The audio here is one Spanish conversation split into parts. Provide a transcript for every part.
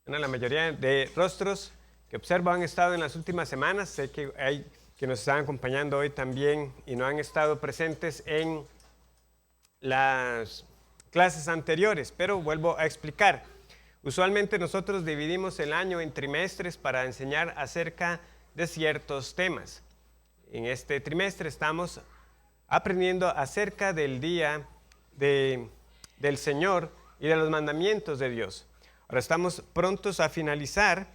Bueno, la mayoría de rostros que observo han estado en las últimas semanas. Sé que hay que nos están acompañando hoy también y no han estado presentes en las clases anteriores, pero vuelvo a explicar. Usualmente nosotros dividimos el año en trimestres para enseñar acerca de ciertos temas. En este trimestre estamos aprendiendo acerca del día del Señor y de los mandamientos de Dios. Ahora estamos prontos a finalizar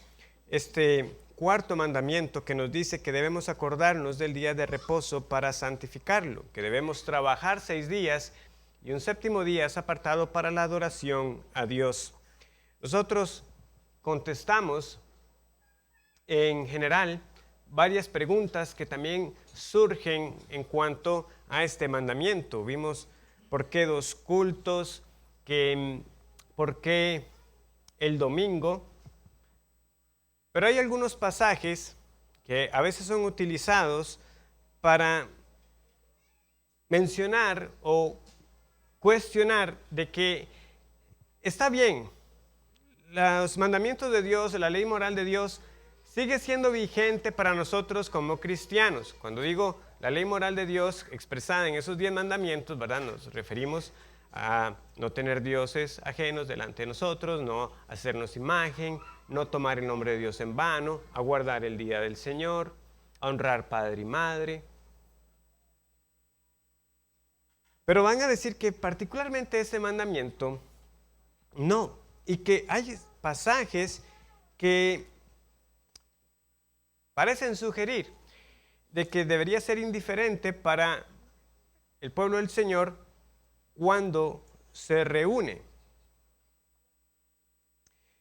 este cuarto mandamiento que nos dice que debemos acordarnos del día de reposo para santificarlo, que debemos trabajar 6 días y un séptimo día es apartado para la adoración a Dios. Nosotros contestamos en general varias preguntas que también surgen en cuanto a este mandamiento. Vimos por qué 2 cultos, por qué el domingo, pero hay algunos pasajes que a veces son utilizados para mencionar o cuestionar de que está bien, los mandamientos de Dios, la ley moral de Dios sigue siendo vigente para nosotros como cristianos. Cuando digo la ley moral de Dios expresada en esos 10 mandamientos, ¿verdad? Nos referimos a no tener dioses ajenos delante de nosotros, no hacernos imagen, no tomar el nombre de Dios en vano, a guardar el día del Señor, a honrar padre y madre. Pero van a decir que particularmente ese mandamiento no, y que hay pasajes que parecen sugerir de que debería ser indiferente para el pueblo del Señor cuando se reúne.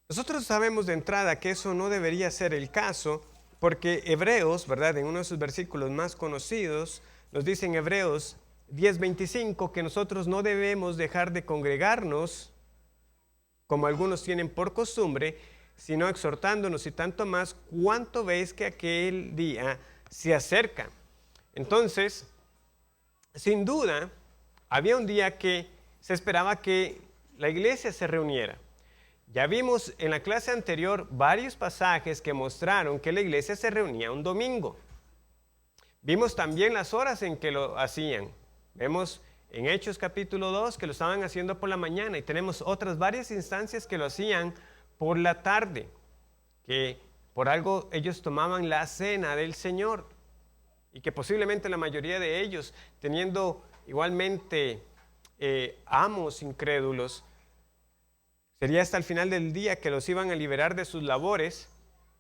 Nosotros sabemos de entrada que eso no debería ser el caso, porque Hebreos, ¿verdad? En uno de sus versículos más conocidos, nos dice en Hebreos 10:25 que nosotros no debemos dejar de congregarnos, como algunos tienen por costumbre, sino exhortándonos y tanto más cuanto veis que aquel día se acerca. Entonces, sin duda, había un día que se esperaba que la iglesia se reuniera. Ya vimos en la clase anterior varios pasajes que mostraron que la iglesia se reunía un domingo. Vimos también las horas en que lo hacían. Vemos en Hechos capítulo 2 que lo estaban haciendo por la mañana y tenemos otras varias instancias que lo hacían por la tarde, que por algo ellos tomaban la cena del Señor y que posiblemente la mayoría de ellos, teniendo igualmente amos incrédulos, sería hasta el final del día que los iban a liberar de sus labores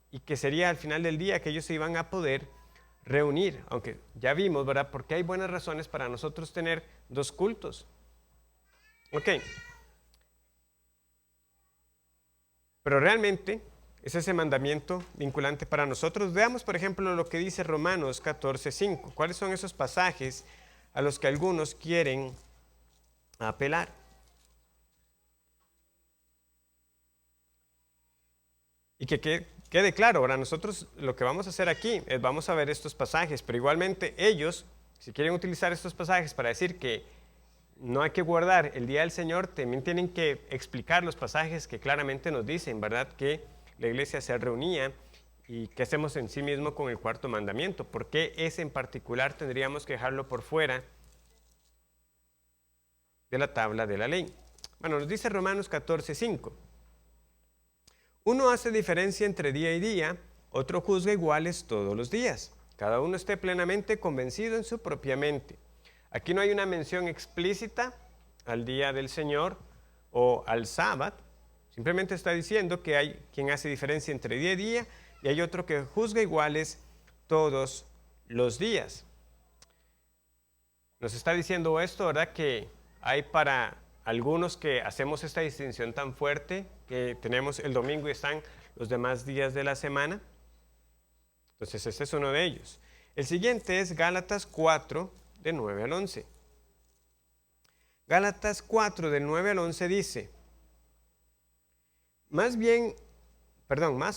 y que sería al final del día que ellos se iban a poder reunir, aunque ya vimos, ¿verdad? Porque hay buenas razones para nosotros tener 2 cultos. Ok. Pero realmente es ese mandamiento vinculante para nosotros. Veamos, por ejemplo, lo que dice Romanos 14:5. ¿Cuáles son esos pasajes a los que algunos quieren apelar? Y que quede claro, ahora nosotros lo que vamos a hacer aquí es vamos a ver estos pasajes, pero igualmente ellos, si quieren utilizar estos pasajes para decir que no hay que guardar el día del Señor, también tienen que explicar los pasajes que claramente nos dicen, ¿verdad? Que la iglesia se reunía y qué hacemos en sí mismo con el cuarto mandamiento. ¿Por qué ese en particular tendríamos que dejarlo por fuera de la tabla de la ley? Bueno, nos dice Romanos 14:5. Uno hace diferencia entre día y día, otro juzga iguales todos los días. Cada uno esté plenamente convencido en su propia mente. Aquí no hay una mención explícita al día del Señor o al sábado. Simplemente está diciendo que hay quien hace diferencia entre día y día y hay otro que juzga iguales todos los días. Nos está diciendo esto, ¿verdad? Que hay para algunos que hacemos esta distinción tan fuerte, que tenemos el domingo y están los demás días de la semana. Entonces, este es uno de ellos. El siguiente es Gálatas 4, de 9 al 11. Gálatas 4, del 9 al 11 dice, más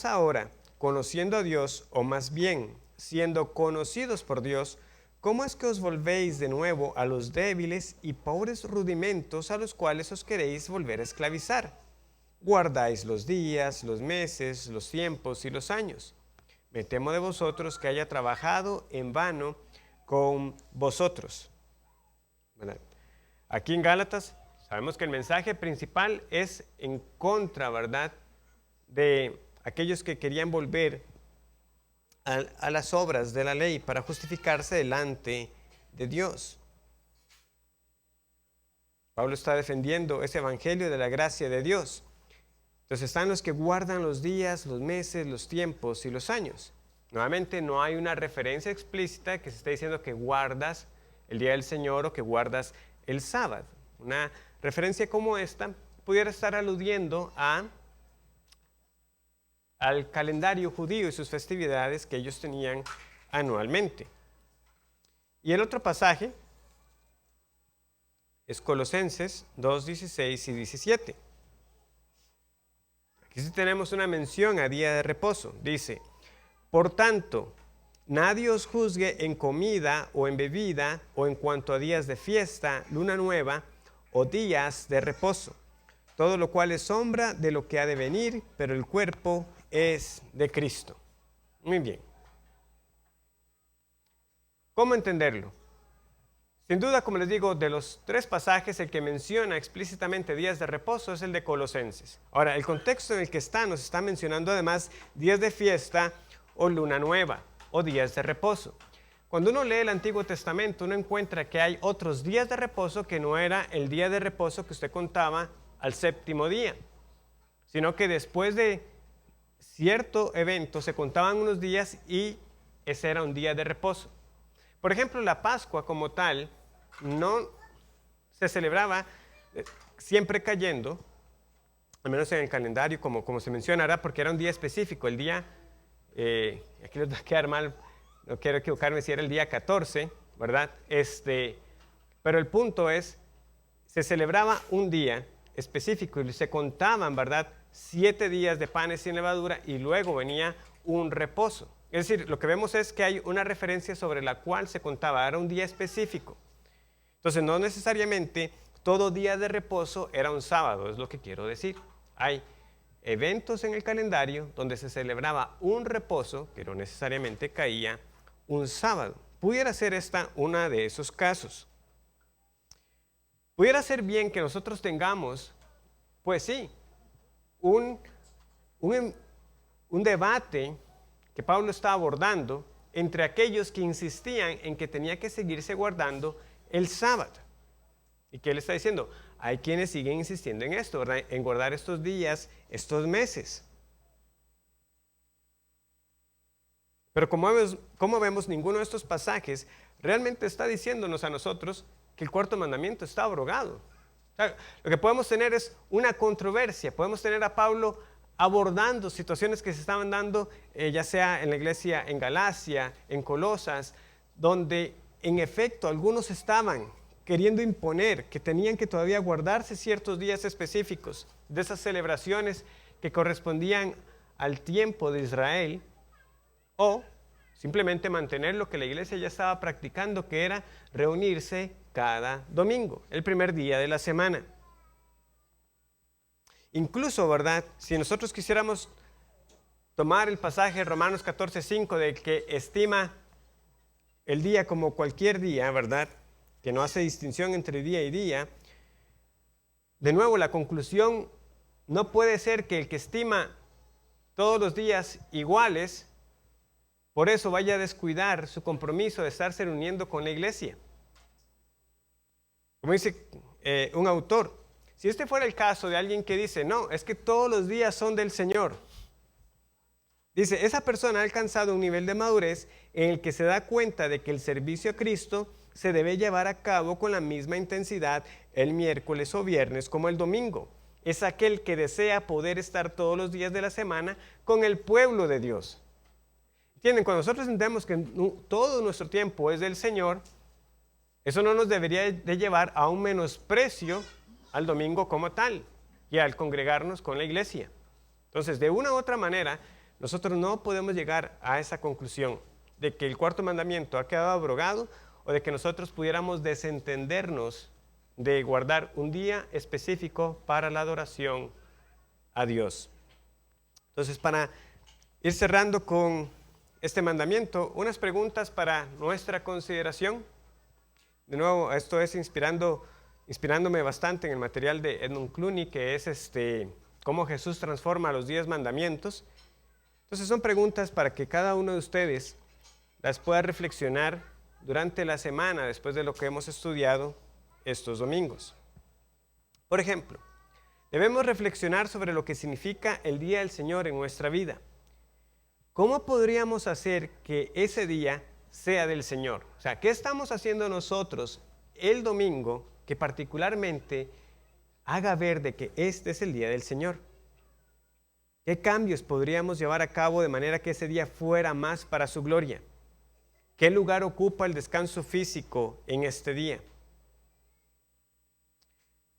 ahora, conociendo a Dios, o más bien, siendo conocidos por Dios, ¿cómo es que os volvéis de nuevo a los débiles y pobres rudimentos a los cuales os queréis volver a esclavizar? guardáis los días, los meses, los tiempos y los años. Me temo de vosotros que haya trabajado en vano con vosotros. ¿Verdad? Aquí en Gálatas sabemos que el mensaje principal es en contra, ¿verdad?, de aquellos que querían volver a las obras de la ley para justificarse delante de Dios. Pablo está defendiendo ese evangelio de la gracia de Dios. Entonces están los que guardan los días, los meses, los tiempos y los años. Nuevamente no hay una referencia explícita que se esté diciendo que guardas el día del Señor o que guardas el sábado. Una referencia como esta pudiera estar aludiendo al calendario judío y sus festividades que ellos tenían anualmente. Y el otro pasaje es Colosenses 2, 16 y 17. Aquí sí tenemos una mención a día de reposo. Dice, por tanto, nadie os juzgue en comida o en bebida o en cuanto a días de fiesta, luna nueva o días de reposo, todo lo cual es sombra de lo que ha de venir, pero el cuerpo es de Cristo. Muy bien. ¿Cómo entenderlo? Sin duda, como les digo, de los tres pasajes, el que menciona explícitamente días de reposo es el de Colosenses. Ahora, el contexto en el que nos está mencionando además días de fiesta o luna nueva o días de reposo. Cuando uno lee el Antiguo Testamento, uno encuentra que hay otros días de reposo que no era el día de reposo que usted contaba al séptimo día, sino que después de cierto evento se contaban unos días y ese era un día de reposo. Por ejemplo, la Pascua como tal no se celebraba siempre cayendo, al menos en el calendario como se mencionará, porque era un día específico, el día, aquí les va a quedar mal, no quiero equivocarme si era el día 14, ¿verdad? Pero el punto es, se celebraba un día específico y se contaban, ¿verdad?, 7 días de panes sin levadura y luego venía un reposo. Es decir, lo que vemos es que hay una referencia sobre la cual se contaba, era un día específico. Entonces, no necesariamente todo día de reposo era un sábado, es lo que quiero decir. Hay eventos en el calendario donde se celebraba un reposo que no necesariamente caía un sábado. Pudiera ser esta una de esos casos. Pudiera ser bien que nosotros tengamos, pues sí, un debate que Pablo está abordando entre aquellos que insistían en que tenía que seguirse guardando el sábado. ¿Y qué le está diciendo? Hay quienes siguen insistiendo en esto, ¿verdad?, en guardar estos días, estos meses. Pero como vemos, ninguno de estos pasajes realmente está diciéndonos a nosotros que el cuarto mandamiento está abrogado. O sea, lo que podemos tener es una controversia. Podemos tener a Pablo abordando situaciones que se estaban dando, ya sea en la iglesia en Galacia, en Colosas, donde en efecto algunos estaban queriendo imponer que tenían que todavía guardarse ciertos días específicos de esas celebraciones que correspondían al tiempo de Israel, o simplemente mantener lo que la iglesia ya estaba practicando, que era reunirse cada domingo, el primer día de la semana. Incluso, ¿verdad?, si nosotros quisiéramos tomar el pasaje de Romanos 14:5 de que estima el día como cualquier día, ¿verdad?, que no hace distinción entre día y día, de nuevo la conclusión no puede ser que el que estima todos los días iguales, por eso vaya a descuidar su compromiso de estarse reuniendo con la iglesia. Como dice un autor, si este fuera el caso de alguien que dice, no, es que todos los días son del Señor. Dice, esa persona ha alcanzado un nivel de madurez en el que se da cuenta de que el servicio a Cristo se debe llevar a cabo con la misma intensidad el miércoles o viernes como el domingo. Es aquel que desea poder estar todos los días de la semana con el pueblo de Dios. ¿Entienden? Cuando nosotros entendemos que todo nuestro tiempo es del Señor, eso no nos debería de llevar a un menosprecio al domingo como tal y al congregarnos con la iglesia. Entonces, de una u otra manera, nosotros no podemos llegar a esa conclusión de que el cuarto mandamiento ha quedado abrogado o de que nosotros pudiéramos desentendernos de guardar un día específico para la adoración a Dios. Entonces, para ir cerrando con este mandamiento, unas preguntas para nuestra consideración. De nuevo, esto es inspirándome bastante en el material de Edmund Clooney, que es cómo Jesús transforma los 10 mandamientos. Entonces son preguntas para que cada uno de ustedes las pueda reflexionar durante la semana después de lo que hemos estudiado estos domingos. Por ejemplo, debemos reflexionar sobre lo que significa el día del Señor en nuestra vida. ¿Cómo podríamos hacer que ese día sea del Señor? O sea, ¿qué estamos haciendo nosotros el domingo que particularmente haga ver de que este es el día del Señor? ¿Qué cambios podríamos llevar a cabo de manera que ese día fuera más para su gloria? ¿Qué lugar ocupa el descanso físico en este día?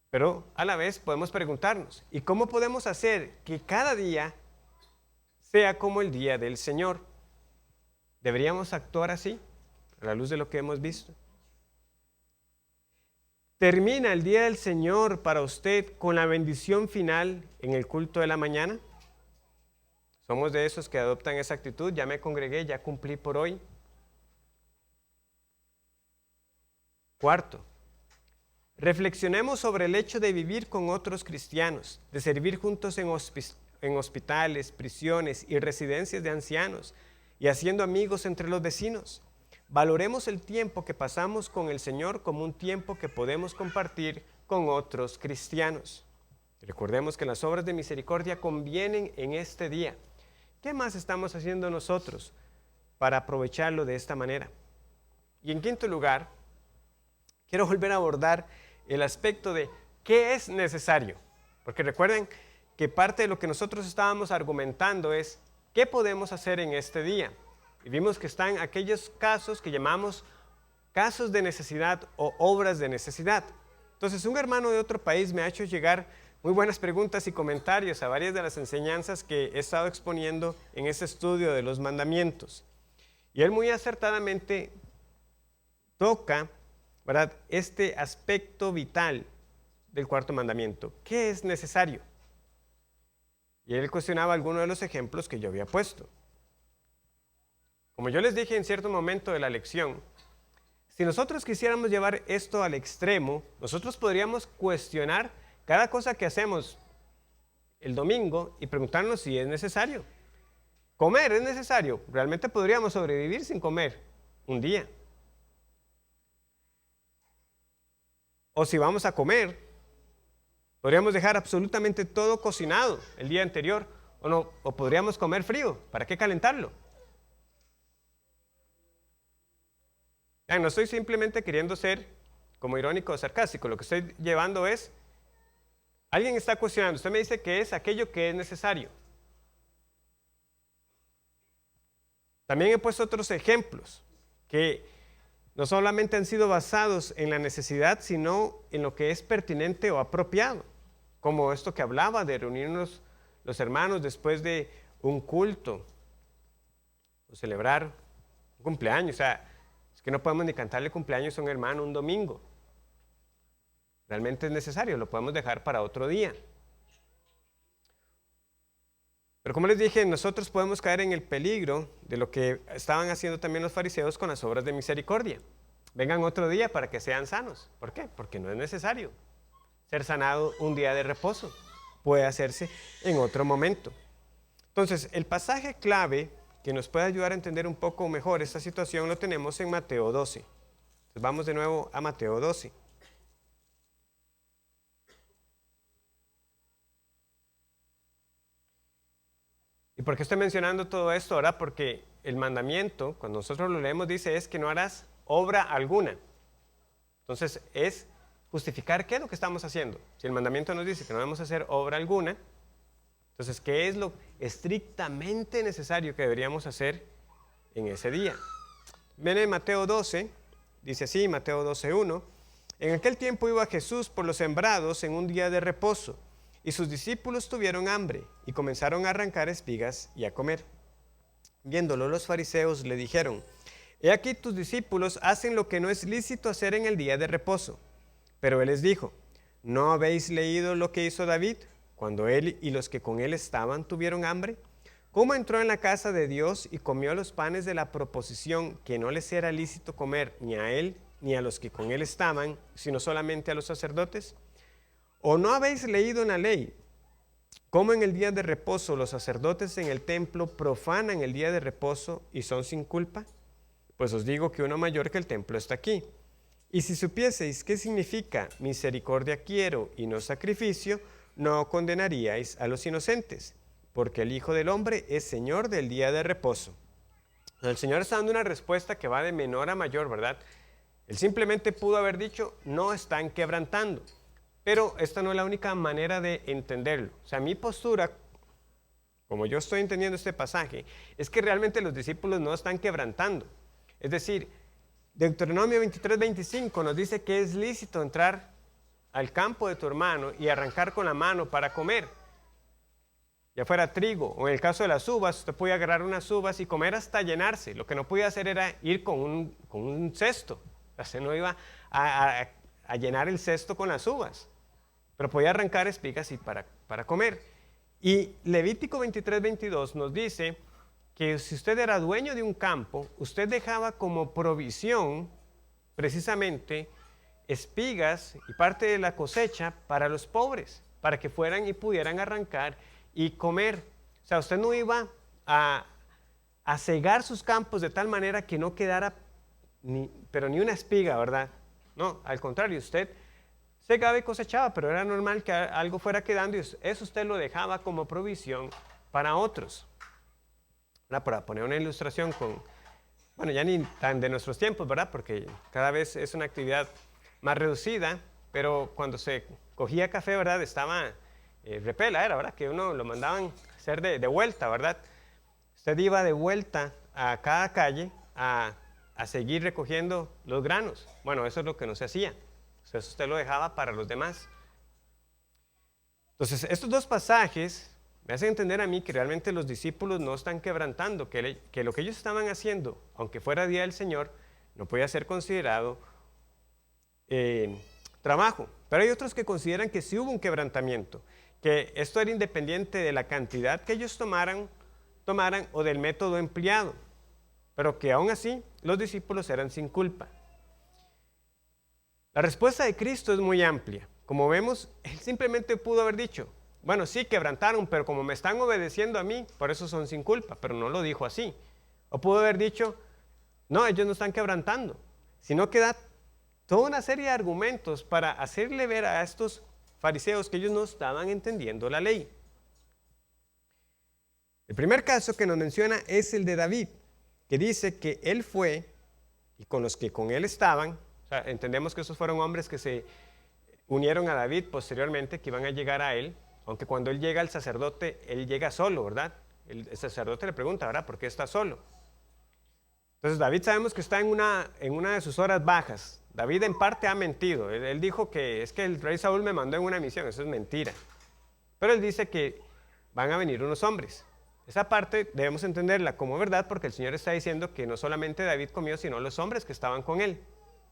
Pero a la vez podemos preguntarnos, ¿y cómo podemos hacer que cada día sea como el día del Señor? ¿Deberíamos actuar así, a la luz de lo que hemos visto? ¿Termina el día del Señor para usted con la bendición final en el culto de la mañana? ¿Somos de esos que adoptan esa actitud? Ya me congregué, ya cumplí por hoy. Cuarto, reflexionemos sobre el hecho de vivir con otros cristianos, de servir juntos en hospitales, prisiones y residencias de ancianos, y haciendo amigos entre los vecinos. Valoremos el tiempo que pasamos con el Señor como un tiempo que podemos compartir con otros cristianos. Recordemos que las obras de misericordia convienen en este día. ¿Qué más estamos haciendo nosotros para aprovecharlo de esta manera? Y en quinto lugar, quiero volver a abordar el aspecto de qué es necesario. Porque recuerden que parte de lo que nosotros estábamos argumentando es qué podemos hacer en este día. Y vimos que están aquellos casos que llamamos casos de necesidad o obras de necesidad. Entonces, un hermano de otro país me ha hecho llegar muy buenas preguntas y comentarios a varias de las enseñanzas que he estado exponiendo en este estudio de los mandamientos. Y él muy acertadamente toca, ¿verdad?, este aspecto vital del cuarto mandamiento. ¿Qué es necesario? Y él cuestionaba algunos de los ejemplos que yo había puesto. Como yo les dije en cierto momento de la lección, si nosotros quisiéramos llevar esto al extremo, nosotros podríamos cuestionar cada cosa que hacemos el domingo y preguntarnos si es necesario. ¿Comer es necesario? Realmente podríamos sobrevivir sin comer un día. O si vamos a comer, podríamos dejar absolutamente todo cocinado el día anterior, o podríamos comer frío. ¿Para qué calentarlo? No estoy simplemente queriendo ser como irónico o sarcástico. Lo que estoy llevando es, alguien está cuestionando, usted me dice que es aquello que es necesario. También he puesto otros ejemplos que no solamente han sido basados en la necesidad, sino en lo que es pertinente o apropiado, como esto que hablaba de reunirnos los hermanos después de un culto o celebrar un cumpleaños. O sea, es que no podemos ni cantarle cumpleaños a un hermano un domingo. Realmente es necesario, lo podemos dejar para otro día. Pero como les dije, nosotros podemos caer en el peligro de lo que estaban haciendo también los fariseos con las obras de misericordia. Vengan otro día para que sean sanos. ¿Por qué? Porque no es necesario ser sanado un día de reposo. Puede hacerse en otro momento. Entonces, el pasaje clave que nos puede ayudar a entender un poco mejor esta situación lo tenemos en Mateo 12. Entonces, vamos de nuevo a Mateo 12. ¿Y por qué estoy mencionando todo esto ahora? Porque el mandamiento, cuando nosotros lo leemos, dice es que no harás obra alguna. Entonces, es justificar qué es lo que estamos haciendo. Si el mandamiento nos dice que no debemos hacer obra alguna, entonces, ¿qué es lo estrictamente necesario que deberíamos hacer en ese día? Viene Mateo 12, dice así, Mateo 12:1. En aquel tiempo iba Jesús por los sembrados en un día de reposo, y sus discípulos tuvieron hambre y comenzaron a arrancar espigas y a comer. Viéndolo, los fariseos le dijeron: He aquí tus discípulos hacen lo que no es lícito hacer en el día de reposo. Pero él les dijo: ¿No habéis leído lo que hizo David cuando él y los que con él estaban tuvieron hambre? ¿Cómo entró en la casa de Dios y comió los panes de la proposición que no les era lícito comer ni a él ni a los que con él estaban, sino solamente a los sacerdotes? ¿O no habéis leído en la ley cómo en el día de reposo los sacerdotes en el templo profanan el día de reposo y son sin culpa? Pues os digo que uno mayor que el templo está aquí. Y si supieseis qué significa misericordia quiero y no sacrificio, no condenaríais a los inocentes, porque el Hijo del Hombre es Señor del día de reposo. El Señor está dando una respuesta que va de menor a mayor, ¿verdad? Él simplemente pudo haber dicho, no están quebrantando. Pero esta no es la única manera de entenderlo. O sea, mi postura, como yo estoy entendiendo este pasaje, es que realmente los discípulos no están quebrantando. Es decir, Deuteronomio 23:25 nos dice que es lícito entrar al campo de tu hermano y arrancar con la mano para comer, ya fuera trigo, o en el caso de las uvas, usted podía agarrar unas uvas y comer hasta llenarse. Lo que no podía hacer era ir con un cesto. O sea, usted no iba a llenar el cesto con las uvas, pero podía arrancar espigas y para comer. Y Levítico 23:22 nos dice que si usted era dueño de un campo, usted dejaba como provisión precisamente espigas y parte de la cosecha para los pobres, para que fueran y pudieran arrancar y comer. O sea, usted no iba a cegar sus campos de tal manera que no quedara ni una espiga, ¿verdad? No, al contrario, usted segaba y cosechaba, pero era normal que algo fuera quedando y eso usted lo dejaba como provisión para otros. Ahora, para poner una ilustración bueno, ya ni tan de nuestros tiempos, ¿verdad? Porque cada vez es una actividad más reducida, pero cuando se cogía café, ¿verdad? Estaba repela, era, ¿verdad? Que uno lo mandaban a hacer de vuelta, ¿verdad? Usted iba de vuelta a cada calle a seguir recogiendo los granos. Bueno, eso es lo que no se hacía. Entonces usted lo dejaba para los demás. Entonces, estos dos pasajes me hacen entender a mí que realmente los discípulos no están quebrantando, que lo que ellos estaban haciendo, aunque fuera día del Señor, no podía ser considerado trabajo. Pero hay otros que consideran que sí hubo un quebrantamiento, que esto era independiente de la cantidad que ellos tomaran o del método empleado, pero que aún así los discípulos eran sin culpa. La respuesta de Cristo es muy amplia. Como vemos, él simplemente pudo haber dicho, bueno, sí, quebrantaron, pero como me están obedeciendo a mí, por eso son sin culpa, pero no lo dijo así. O pudo haber dicho, no, ellos no están quebrantando, sino que da toda una serie de argumentos para hacerle ver a estos fariseos que ellos no estaban entendiendo la ley. El primer caso que nos menciona es el de David, que dice que él fue, y con los que con él estaban, o sea, entendemos que esos fueron hombres que se unieron a David posteriormente, que iban a llegar a él, aunque cuando él llega al sacerdote, él llega solo, ¿verdad? El sacerdote le pregunta, ¿verdad? ¿Por qué está solo? Entonces David sabemos que está en una de sus horas bajas. David en parte ha mentido. Él dijo que es que el rey Saúl me mandó en una misión, eso es mentira. Pero él dice que van a venir unos hombres. Esa parte debemos entenderla como verdad porque el Señor está diciendo que no solamente David comió, sino los hombres que estaban con él.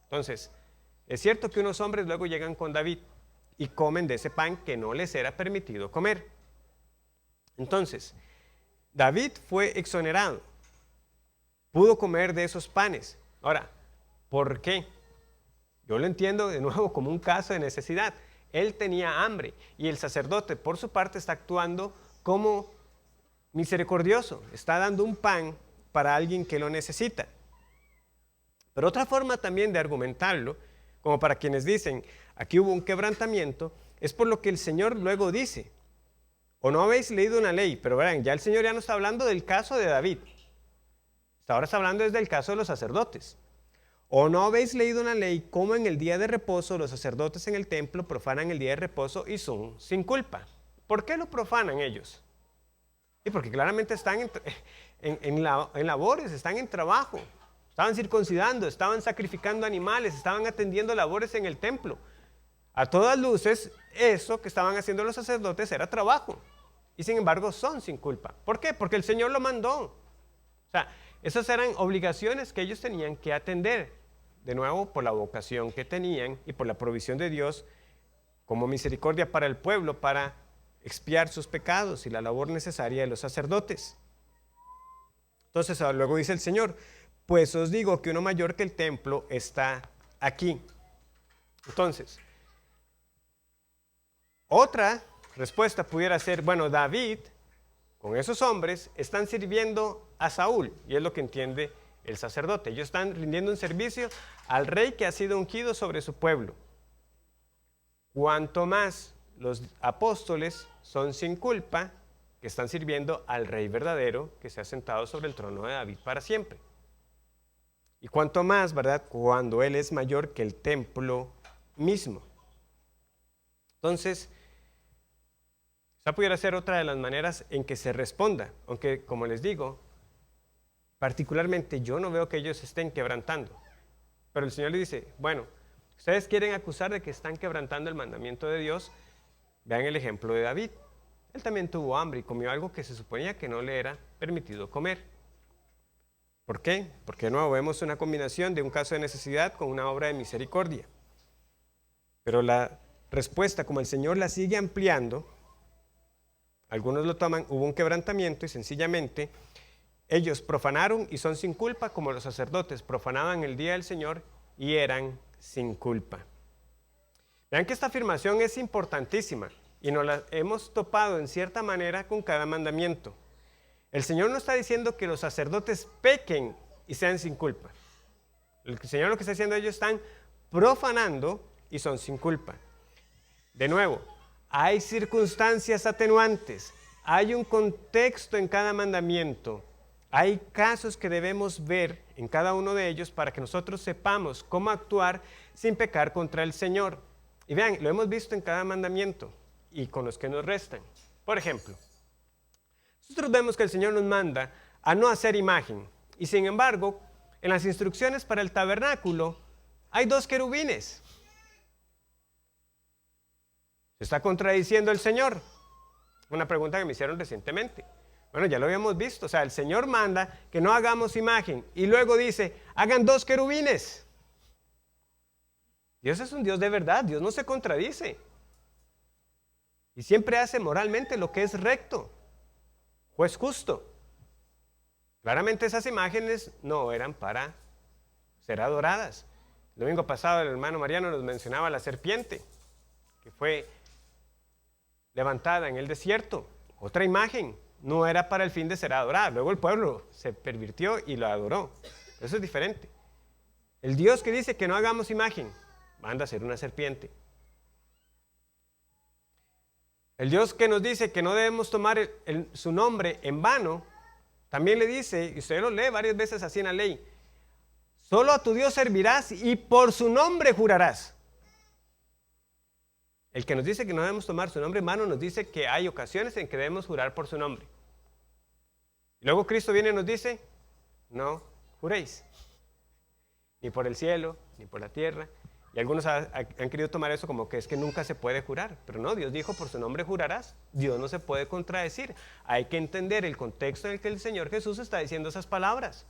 Entonces, es cierto que unos hombres luego llegan con David y comen de ese pan que no les era permitido comer. Entonces, David fue exonerado. Pudo comer de esos panes. Ahora, ¿por qué? Yo lo entiendo de nuevo como un caso de necesidad. Él tenía hambre y el sacerdote, por su parte, está actuando como misericordioso. Está dando un pan para alguien que lo necesita. Pero otra forma también de argumentarlo, como para quienes dicen, aquí hubo un quebrantamiento, es por lo que el Señor luego dice, o no habéis leído una ley, pero verán, ya el Señor ya no está hablando del caso de David, ahora está hablando desde el caso de los sacerdotes. O no habéis leído una ley como en el día de reposo los sacerdotes en el templo profanan el día de reposo y son sin culpa. ¿Por qué lo profanan ellos? Y porque claramente están en labores, están en trabajo. Estaban circuncidando, estaban sacrificando animales, estaban atendiendo labores en el templo. A todas luces, eso que estaban haciendo los sacerdotes era trabajo. Y sin embargo son sin culpa. ¿Por qué? Porque el Señor lo mandó. O sea, esas eran obligaciones que ellos tenían que atender. De nuevo, por la vocación que tenían y por la provisión de Dios como misericordia para el pueblo, para expiar sus pecados y la labor necesaria de los sacerdotes. Entonces luego dice el Señor, pues os digo que uno mayor que el templo está aquí. Entonces, otra respuesta pudiera ser, bueno, David con esos hombres están sirviendo a Saúl, y es lo que entiende el sacerdote. Ellos están rindiendo un servicio al rey que ha sido ungido sobre su pueblo. Cuanto más los apóstoles son sin culpa, que están sirviendo al rey verdadero que se ha sentado sobre el trono de David para siempre. Y cuanto más, ¿verdad?, cuando él es mayor que el templo mismo. Entonces, esa pudiera ser otra de las maneras en que se responda, aunque, como les digo, particularmente yo no veo que ellos estén quebrantando. Pero el Señor le dice, bueno, ustedes quieren acusar de que están quebrantando el mandamiento de Dios. Vean el ejemplo de David. Él también tuvo hambre y comió algo que se suponía que no le era permitido comer. ¿Por qué? Porque de nuevo vemos una combinación de un caso de necesidad con una obra de misericordia. Pero la respuesta, como el Señor la sigue ampliando, algunos lo toman, hubo un quebrantamiento y sencillamente ellos profanaron y son sin culpa, como los sacerdotes profanaban el día del Señor y eran sin culpa. Vean que esta afirmación es importantísima y nos la hemos topado en cierta manera con cada mandamiento. El Señor no está diciendo que los sacerdotes pequen y sean sin culpa. El Señor lo que está diciendo, ellos están profanando y son sin culpa. De nuevo, hay circunstancias atenuantes, hay un contexto en cada mandamiento, hay casos que debemos ver en cada uno de ellos para que nosotros sepamos cómo actuar sin pecar contra el Señor. Y vean, lo hemos visto en cada mandamiento y con los que nos restan. Por ejemplo, nosotros vemos que el Señor nos manda a no hacer imagen y sin embargo, en las instrucciones para el tabernáculo hay 2 querubines. ¿Se está contradiciendo el Señor? Una pregunta que me hicieron recientemente. Bueno, ya lo habíamos visto. O sea, el Señor manda que no hagamos imagen y luego dice, hagan 2 querubines. Dios es un Dios de verdad, Dios no se contradice. Y siempre hace moralmente lo que es recto, o es justo. Claramente esas imágenes no eran para ser adoradas. El domingo pasado el hermano Mariano nos mencionaba la serpiente, que fue levantada en el desierto. Otra imagen, no era para el fin de ser adorada. Luego el pueblo se pervirtió y lo adoró. Eso es diferente. El Dios que dice que no hagamos imagen, manda a hacer una serpiente. El Dios que nos dice que no debemos tomar su nombre en vano, también le dice, y usted lo lee varias veces así en la ley, solo a tu Dios servirás y por su nombre jurarás. El que nos dice que no debemos tomar su nombre en vano nos dice que hay ocasiones en que debemos jurar por su nombre. Y luego Cristo viene y nos dice, no juréis, ni por el cielo, ni por la tierra. Y algunos han querido tomar eso como que es que nunca se puede jurar. Pero no, Dios dijo, por su nombre jurarás. Dios no se puede contradecir. Hay que entender el contexto en el que el Señor Jesús está diciendo esas palabras.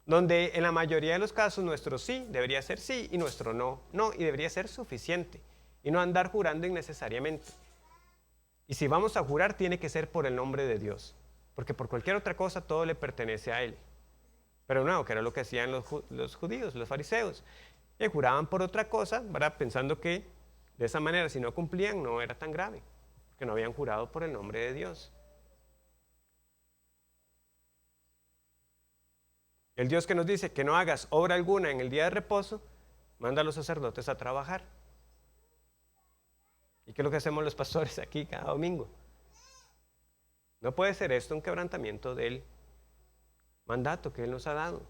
Donde en la mayoría de los casos nuestro sí debería ser sí y nuestro no, no. Y debería ser suficiente. Y no andar jurando innecesariamente. Y si vamos a jurar, tiene que ser por el nombre de Dios. Porque por cualquier otra cosa todo le pertenece a Él. Pero no, que era lo que hacían los judíos, los fariseos. Y juraban por otra cosa, ¿verdad? Pensando que de esa manera, si no cumplían, no era tan grave, que no habían jurado por el nombre de Dios. El Dios que nos dice que no hagas obra alguna en el día de reposo, manda a los sacerdotes a trabajar. ¿Y qué es lo que hacemos los pastores aquí cada domingo? No puede ser esto un quebrantamiento del mandato que Él nos ha dado.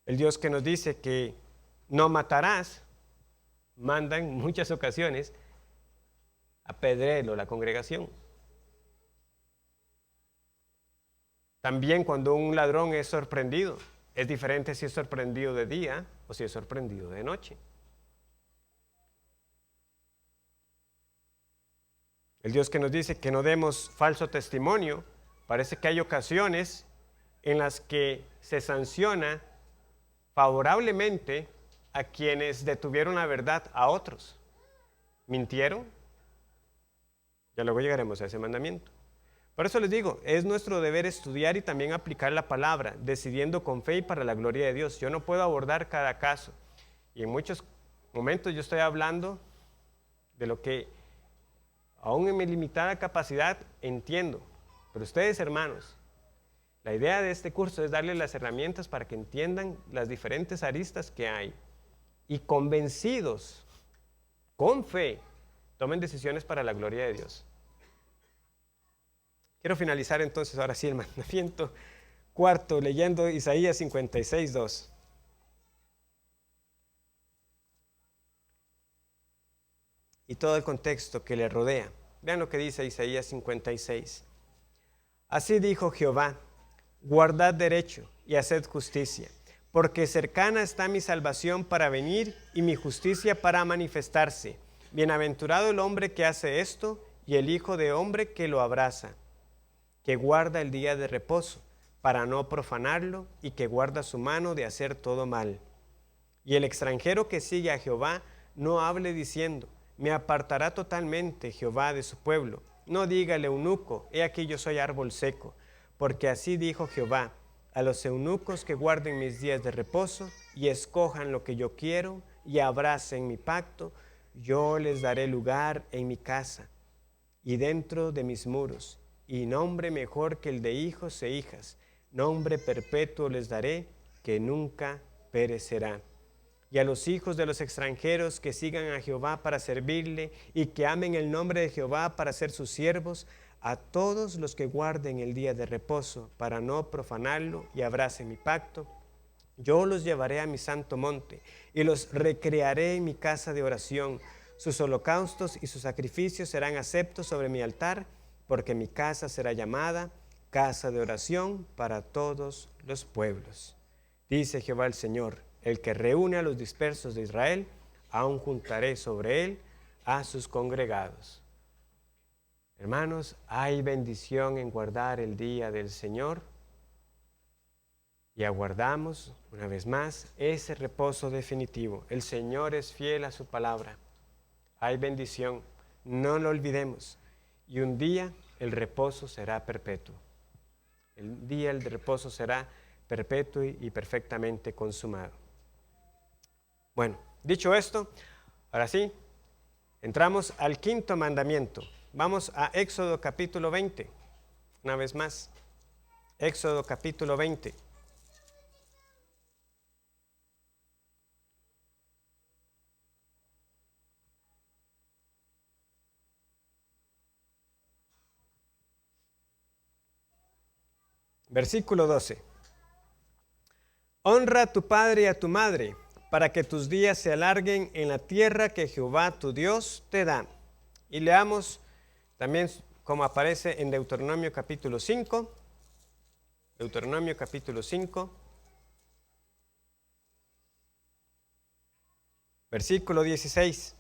El Dios que nos dice que no matarás, manda en muchas ocasiones apedréelo la congregación. También cuando un ladrón es sorprendido, es diferente si es sorprendido de día o si es sorprendido de noche. El Dios que nos dice que no demos falso testimonio, parece que hay ocasiones en las que se sanciona favorablemente a quienes detuvieron la verdad a otros. ¿Mintieron? Ya luego llegaremos a ese mandamiento. Por eso les digo, es nuestro deber estudiar y también aplicar la palabra, decidiendo con fe y para la gloria de Dios. Yo no puedo abordar cada caso. Y en muchos momentos yo estoy hablando de lo que, aún en mi limitada capacidad, entiendo. Pero ustedes, hermanos, la idea de este curso es darles las herramientas para que entiendan las diferentes aristas que hay. Y convencidos, con fe, tomen decisiones para la gloria de Dios. Quiero finalizar entonces, ahora sí, el mandamiento cuarto, leyendo Isaías 56:2. Y todo el contexto que le rodea. Vean lo que dice Isaías 56. Así dijo Jehová, guardad derecho y haced justicia, porque cercana está mi salvación para venir y mi justicia para manifestarse. Bienaventurado el hombre que hace esto y el hijo de hombre que lo abraza, que guarda el día de reposo para no profanarlo y que guarda su mano de hacer todo mal. Y el extranjero que sigue a Jehová no hable diciendo, me apartará totalmente Jehová de su pueblo. No diga el eunuco, he aquí yo soy árbol seco, porque así dijo Jehová, a los eunucos que guarden mis días de reposo y escojan lo que yo quiero y abracen mi pacto, yo les daré lugar en mi casa y dentro de mis muros, y nombre mejor que el de hijos e hijas, nombre perpetuo les daré, que nunca perecerá. Y a los hijos de los extranjeros que sigan a Jehová para servirle y que amen el nombre de Jehová para ser sus siervos, a todos los que guarden el día de reposo para no profanarlo y abracen mi pacto, yo los llevaré a mi santo monte y los recrearé en mi casa de oración. Sus holocaustos y sus sacrificios serán aceptos sobre mi altar, porque mi casa será llamada casa de oración para todos los pueblos. Dice Jehová el Señor, el que reúne a los dispersos de Israel, aún juntaré sobre él a sus congregados. Hermanos, hay bendición en guardar el día del Señor y aguardamos, una vez más, ese reposo definitivo. El Señor es fiel a su palabra. Hay bendición, no lo olvidemos. Y un día el reposo será perpetuo. El día el reposo será perpetuo y perfectamente consumado. Bueno, dicho esto, ahora sí, entramos al quinto mandamiento. Vamos a Éxodo capítulo 20, una vez más. Éxodo capítulo 20. Versículo 12. Honra a tu padre y a tu madre, para que tus días se alarguen en la tierra que Jehová tu Dios te da. Y leamos también como aparece en Deuteronomio capítulo 5. Deuteronomio capítulo 5. Versículo 16.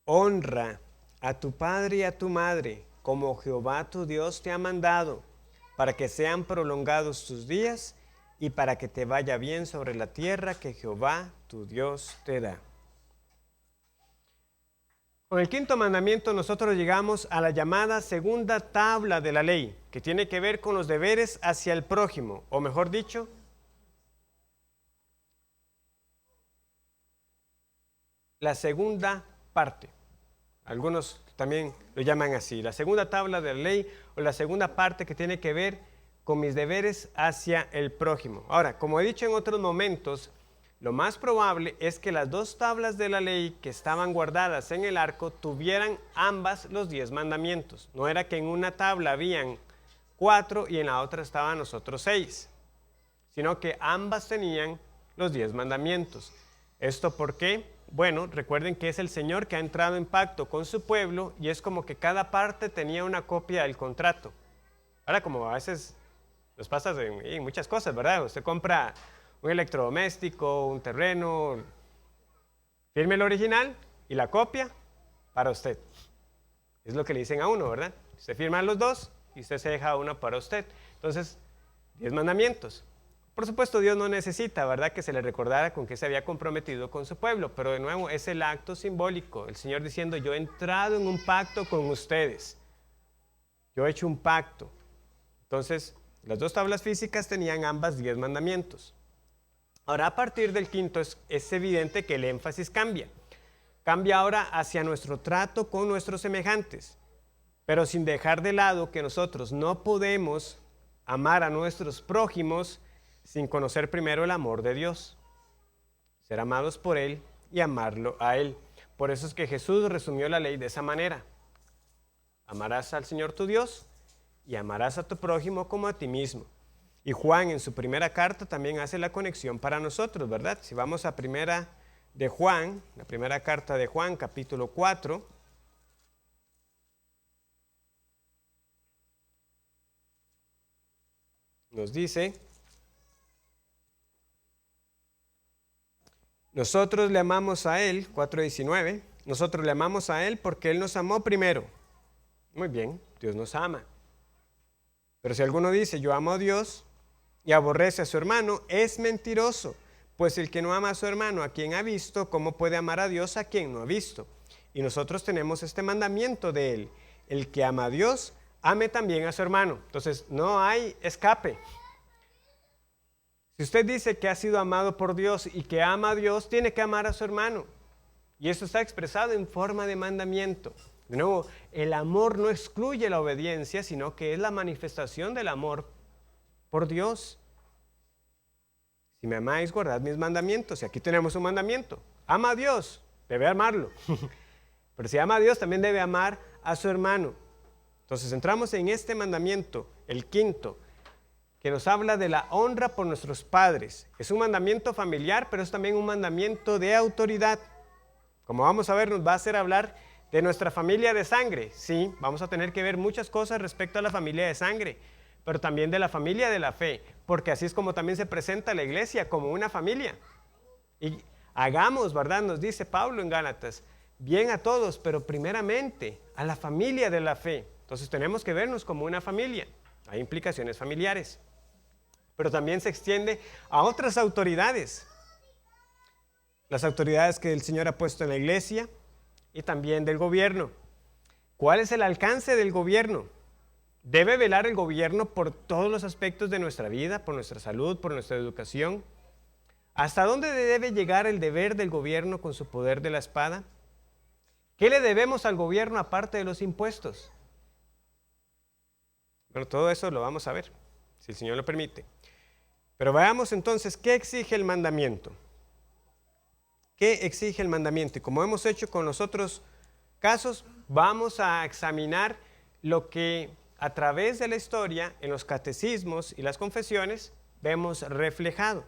Honra a tu padre y a tu madre, como Jehová tu Dios te ha mandado, para que sean prolongados tus días y para que te vaya bien sobre la tierra que Jehová tu Dios te da. Con el quinto mandamiento nosotros llegamos a la llamada segunda tabla de la ley, que tiene que ver con los deberes hacia el prójimo, o mejor dicho, la segunda parte. Algunos también lo llaman así, la segunda tabla de la ley o la segunda parte que tiene que ver con mis deberes hacia el prójimo. Ahora, como he dicho en otros momentos, lo más probable es que las dos tablas de la ley que estaban guardadas en el arco tuvieran ambas los 10 mandamientos. No era que en una tabla habían 4 y en la otra estaban los otros 6, sino que ambas tenían los 10 mandamientos. ¿Esto por qué? Bueno, recuerden que es el Señor que ha entrado en pacto con su pueblo y es como que cada parte tenía una copia del contrato. Ahora, como a veces nos pasa en muchas cosas, ¿verdad? Usted compra un electrodoméstico, un terreno, firme el original y la copia para usted. Es lo que le dicen a uno, ¿verdad? Usted firma los dos y usted se deja una para usted. Entonces, 10 mandamientos. Por supuesto, Dios no necesita, ¿verdad?, que se le recordara con qué se había comprometido con su pueblo, pero de nuevo es el acto simbólico, el Señor diciendo, yo he entrado en un pacto con ustedes, yo he hecho un pacto. Entonces, las dos tablas físicas tenían ambas 10 mandamientos. Ahora, a partir del quinto es evidente que el énfasis cambia. Cambia ahora hacia nuestro trato con nuestros semejantes, pero sin dejar de lado que nosotros no podemos amar a nuestros prójimos sin conocer primero el amor de Dios, ser amados por Él y amarlo a Él. Por eso es que Jesús resumió la ley de esa manera. Amarás al Señor tu Dios y amarás a tu prójimo como a ti mismo. Y Juan en su primera carta también hace la conexión para nosotros, ¿verdad? Si vamos a primera de Juan, la primera carta de Juan, capítulo 4, nos dice, nosotros le amamos a Él, 4:19, nosotros le amamos a Él porque Él nos amó primero. Muy bien, Dios nos ama. Pero si alguno dice, yo amo a Dios y aborrece a su hermano, es mentiroso. Pues el que no ama a su hermano, a quien ha visto, ¿cómo puede amar a Dios a quien no ha visto? Y nosotros tenemos este mandamiento de Él. El que ama a Dios, ame también a su hermano. Entonces, no hay escape. Si usted dice que ha sido amado por Dios y que ama a Dios, tiene que amar a su hermano. Y eso está expresado en forma de mandamiento. De nuevo, el amor no excluye la obediencia, sino que es la manifestación del amor por Dios. Si me amáis, guardad mis mandamientos. Y aquí tenemos un mandamiento. Ama a Dios, debe amarlo. Pero si ama a Dios, también debe amar a su hermano. Entonces entramos en este mandamiento, el quinto, que nos habla de la honra por nuestros padres. Es un mandamiento familiar, pero es también un mandamiento de autoridad. Como vamos a ver, nos va a hacer hablar de nuestra familia de sangre. Sí, vamos a tener que ver muchas cosas respecto a la familia de sangre, pero también de la familia de la fe, porque así es como también se presenta la iglesia, como una familia. Y hagamos, ¿verdad?, nos dice Pablo en Gálatas, bien a todos, pero primeramente a la familia de la fe. Entonces tenemos que vernos como una familia. Hay implicaciones familiares, pero también se extiende a otras autoridades. Las autoridades que el Señor ha puesto en la iglesia y también del gobierno. ¿Cuál es el alcance del gobierno? ¿Debe velar el gobierno por todos los aspectos de nuestra vida, por nuestra salud, por nuestra educación? ¿Hasta dónde debe llegar el deber del gobierno con su poder de la espada? ¿Qué le debemos al gobierno aparte de los impuestos? Bueno, todo eso lo vamos a ver, si el Señor lo permite. Pero veamos entonces, ¿qué exige el mandamiento? ¿Qué exige el mandamiento? Y como hemos hecho con los otros casos, vamos a examinar lo que a través de la historia, en los catecismos y las confesiones, vemos reflejado.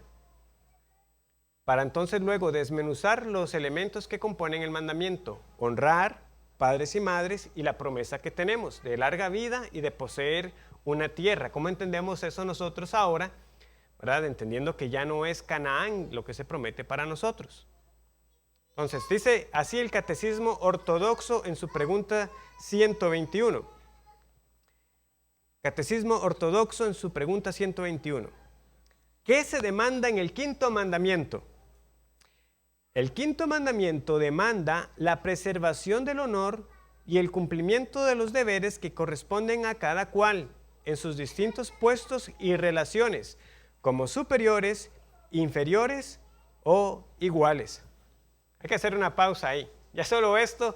Para entonces luego desmenuzar los elementos que componen el mandamiento, honrar padres y madres y la promesa que tenemos de larga vida y de poseer una tierra. ¿Cómo entendemos eso nosotros ahora? ¿Verdad? Entendiendo que ya no es Canaán lo que se promete para nosotros. Entonces, dice así el Catecismo Ortodoxo en su pregunta 121. Catecismo Ortodoxo en su pregunta 121. ¿Qué se demanda en el quinto mandamiento? El quinto mandamiento demanda la preservación del honor y el cumplimiento de los deberes que corresponden a cada cual en sus distintos puestos y relaciones, como superiores, inferiores o iguales. Hay que hacer una pausa ahí. Ya solo esto,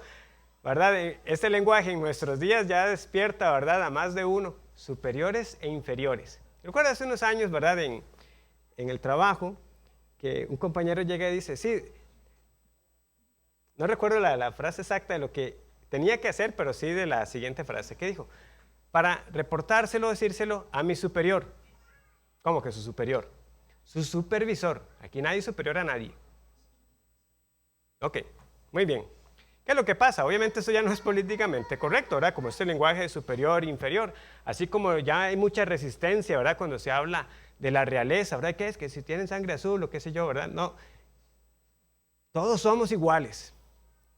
¿verdad? Este lenguaje en nuestros días ya despierta, ¿verdad?, a más de uno, superiores e inferiores. Recuerdo hace unos años, ¿verdad?, en el trabajo, que un compañero llega y dice, sí, no recuerdo la frase exacta de lo que tenía que hacer, pero sí de la siguiente frase. ¿Qué dijo? Para reportárselo, decírselo a mi superior. ¿Cómo que su superior? Su supervisor. Aquí nadie es superior a nadie. Ok, muy bien. ¿Qué es lo que pasa? Obviamente eso ya no es políticamente correcto, ¿verdad? Como este lenguaje de superior e inferior. Así como ya hay mucha resistencia, ¿verdad?, cuando se habla de la realeza, ¿verdad? ¿Qué es? Que si tienen sangre azul o qué sé yo, ¿verdad? No. Todos somos iguales.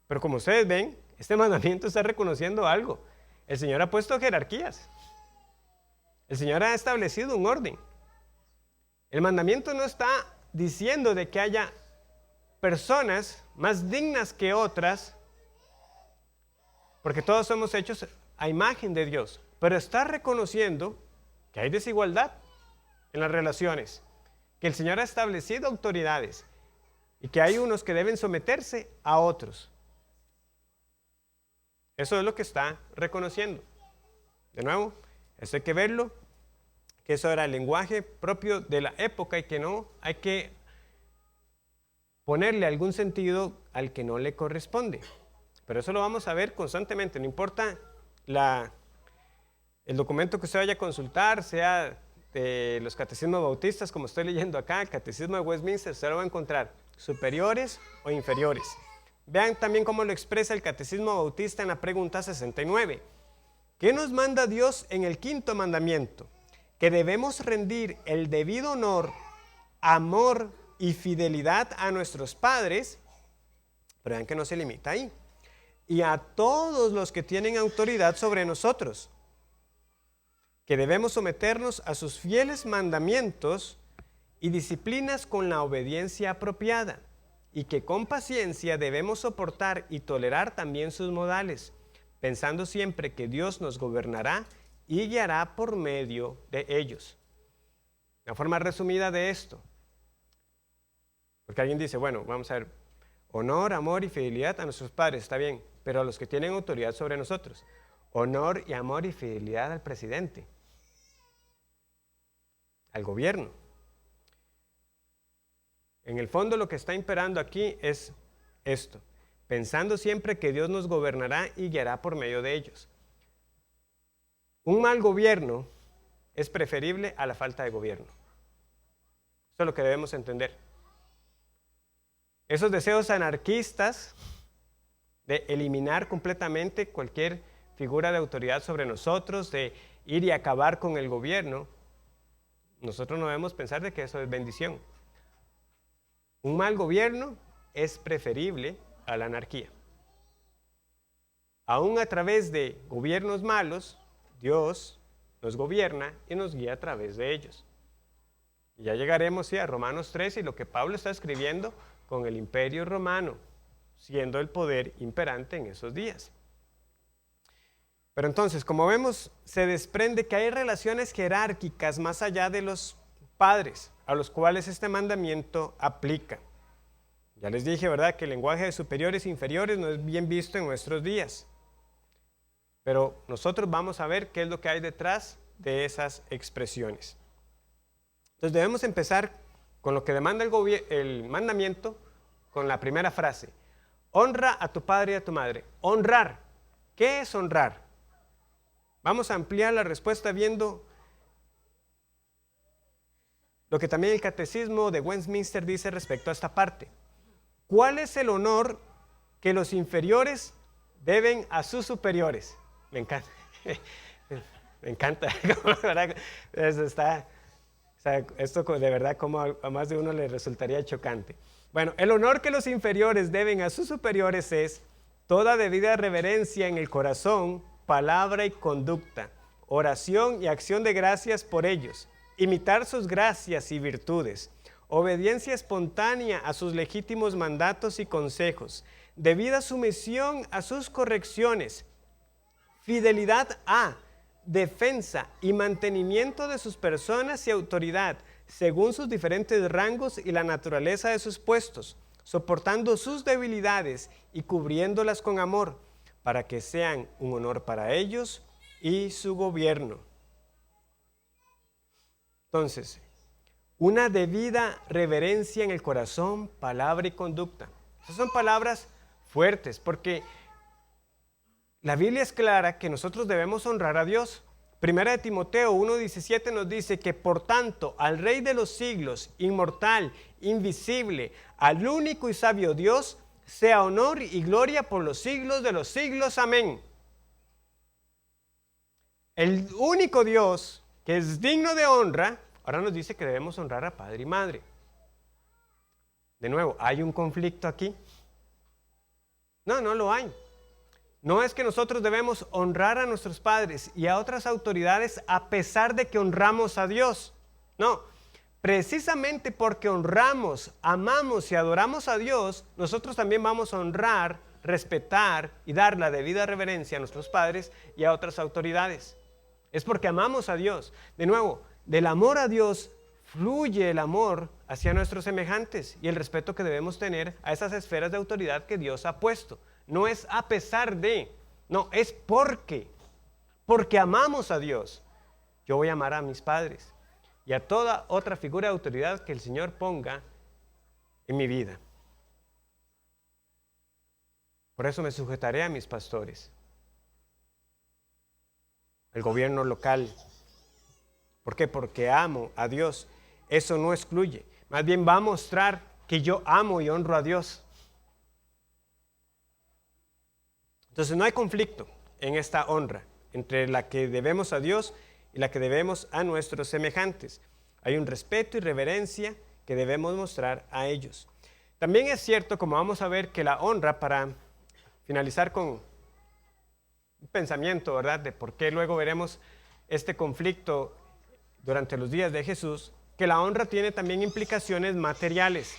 Pero como ustedes ven, este mandamiento está reconociendo algo. El Señor ha puesto jerarquías. El Señor ha establecido un orden. El mandamiento no está diciendo de que haya personas más dignas que otras, porque todos somos hechos a imagen de Dios, pero está reconociendo que hay desigualdad en las relaciones, que el Señor ha establecido autoridades y que hay unos que deben someterse a otros. Eso es lo que está reconociendo. De nuevo, eso hay que verlo, que eso era el lenguaje propio de la época y que no hay que ponerle algún sentido al que no le corresponde. Pero eso lo vamos a ver constantemente, no importa el documento que usted vaya a consultar, sea de los catecismos bautistas, como estoy leyendo acá, el catecismo de Westminster, usted lo va a encontrar, superiores o inferiores. Vean también cómo lo expresa el catecismo bautista en la pregunta 69. ¿Qué nos manda Dios en el quinto mandamiento? Que debemos rendir el debido honor, amor y fidelidad a nuestros padres, pero vean que no se limita ahí, y a todos los que tienen autoridad sobre nosotros, que debemos someternos a sus fieles mandamientos y disciplinas con la obediencia apropiada, y que con paciencia debemos soportar y tolerar también sus modales, pensando siempre que Dios nos gobernará y guiará por medio de ellos. La forma resumida de esto, porque alguien dice, bueno, vamos a ver, honor, amor y fidelidad a nuestros padres, está bien, pero a los que tienen autoridad sobre nosotros, honor y amor y fidelidad al presidente, al gobierno. En el fondo lo que está imperando aquí es esto, pensando siempre que Dios nos gobernará y guiará por medio de ellos. Un mal gobierno es preferible a la falta de gobierno. Eso es lo que debemos entender. Esos deseos anarquistas de eliminar completamente cualquier figura de autoridad sobre nosotros, de ir y acabar con el gobierno, nosotros no debemos pensar de que eso es bendición. Un mal gobierno es preferible a la anarquía. Aún a través de gobiernos malos, Dios nos gobierna y nos guía a través de ellos. Y ya llegaremos a Romanos 3 y lo que Pablo está escribiendo con el imperio romano, siendo el poder imperante en esos días. Pero entonces, como vemos, se desprende que hay relaciones jerárquicas más allá de los padres, a los cuales este mandamiento aplica. Ya les dije, ¿verdad?, que el lenguaje de superiores e inferiores no es bien visto en nuestros días. Pero nosotros vamos a ver qué es lo que hay detrás de esas expresiones. Entonces debemos empezar con lo que demanda el mandamiento, con la primera frase. Honra a tu padre y a tu madre. Honrar. ¿Qué es honrar? Vamos a ampliar la respuesta viendo lo que también el catecismo de Westminster dice respecto a esta parte. ¿Cuál es el honor que los inferiores deben a sus superiores? Me encanta. Me encanta. Eso está, o sea, esto de verdad como a más de uno le resultaría chocante. Bueno, el honor que los inferiores deben a sus superiores es toda debida reverencia en el corazón, palabra y conducta, oración y acción de gracias por ellos, imitar sus gracias y virtudes, obediencia espontánea a sus legítimos mandatos y consejos, debida sumisión a sus correcciones, fidelidad a, defensa y mantenimiento de sus personas y autoridad, según sus diferentes rangos y la naturaleza de sus puestos, soportando sus debilidades y cubriéndolas con amor, para que sean un honor para ellos y su gobierno. Entonces, una debida reverencia en el corazón, palabra y conducta. Esas son palabras fuertes, porque la Biblia es clara que nosotros debemos honrar a Dios. Primera de Timoteo 1:17 nos dice que por tanto al Rey de los siglos, inmortal, invisible, al único y sabio Dios, sea honor y gloria por los siglos de los siglos. Amén. El único Dios que es digno de honra, ahora nos dice que debemos honrar a padre y madre. De nuevo, ¿hay un conflicto aquí? No, no lo hay. No es que nosotros debemos honrar a nuestros padres y a otras autoridades a pesar de que honramos a Dios. No, precisamente porque honramos, amamos y adoramos a Dios, nosotros también vamos a honrar, respetar y dar la debida reverencia a nuestros padres y a otras autoridades. Es porque amamos a Dios. De nuevo, del amor a Dios fluye el amor hacia nuestros semejantes y el respeto que debemos tener a esas esferas de autoridad que Dios ha puesto. No es a pesar de, no, es porque amamos a Dios. Yo voy a amar a mis padres y a toda otra figura de autoridad que el Señor ponga en mi vida. Por eso me sujetaré a mis pastores, el gobierno local. ¿Por qué? Porque amo a Dios. Eso no excluye. Más bien va a mostrar que yo amo y honro a Dios. Entonces no hay conflicto en esta honra entre la que debemos a Dios y la que debemos a nuestros semejantes. Hay un respeto y reverencia que debemos mostrar a ellos. También es cierto, como vamos a ver, que la honra, para finalizar con un pensamiento, ¿verdad?, de por qué luego veremos este conflicto durante los días de Jesús, que la honra tiene también implicaciones materiales.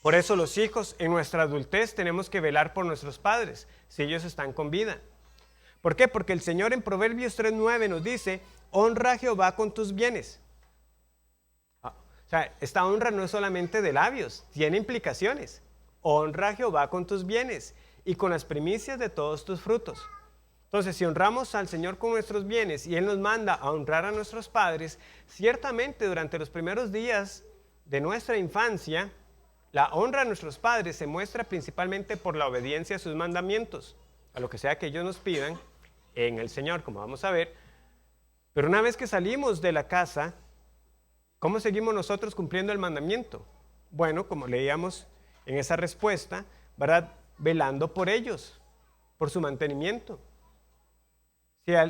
Por eso los hijos en nuestra adultez tenemos que velar por nuestros padres, si ellos están con vida. ¿Por qué? Porque el Señor en Proverbios 3:9 nos dice, honra a Jehová con tus bienes. O sea, esta honra no es solamente de labios, tiene implicaciones. Honra a Jehová con tus bienes y con las primicias de todos tus frutos. Entonces, si honramos al Señor con nuestros bienes y Él nos manda a honrar a nuestros padres, ciertamente durante los primeros días de nuestra infancia, la honra a nuestros padres se muestra principalmente por la obediencia a sus mandamientos, a lo que sea que ellos nos pidan en el Señor, como vamos a ver. Pero una vez que salimos de la casa, ¿cómo seguimos nosotros cumpliendo el mandamiento? Bueno, como leíamos en esa respuesta, ¿verdad?, velando por ellos, por su mantenimiento.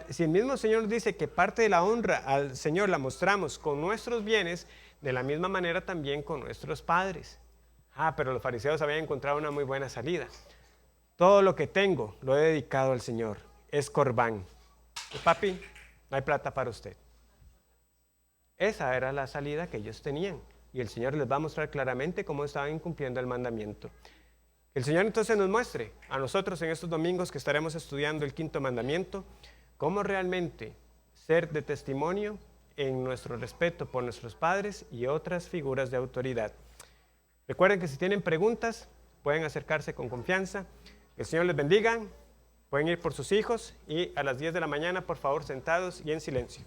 Si el mismo Señor nos dice que parte de la honra al Señor la mostramos con nuestros bienes, de la misma manera también con nuestros padres. Pero los fariseos habían encontrado una muy buena salida. Todo lo que tengo lo he dedicado al Señor. Es corbán. Papi, no hay plata para usted. Esa era la salida que ellos tenían. Y el Señor les va a mostrar claramente cómo estaban incumpliendo el mandamiento. El Señor entonces nos muestre a nosotros en estos domingos que estaremos estudiando el quinto mandamiento, cómo realmente ser de testimonio en nuestro respeto por nuestros padres y otras figuras de autoridad. Recuerden que si tienen preguntas, pueden acercarse con confianza. Que el Señor les bendiga. Pueden ir por sus hijos y a las 10 de la mañana, por favor, sentados y en silencio.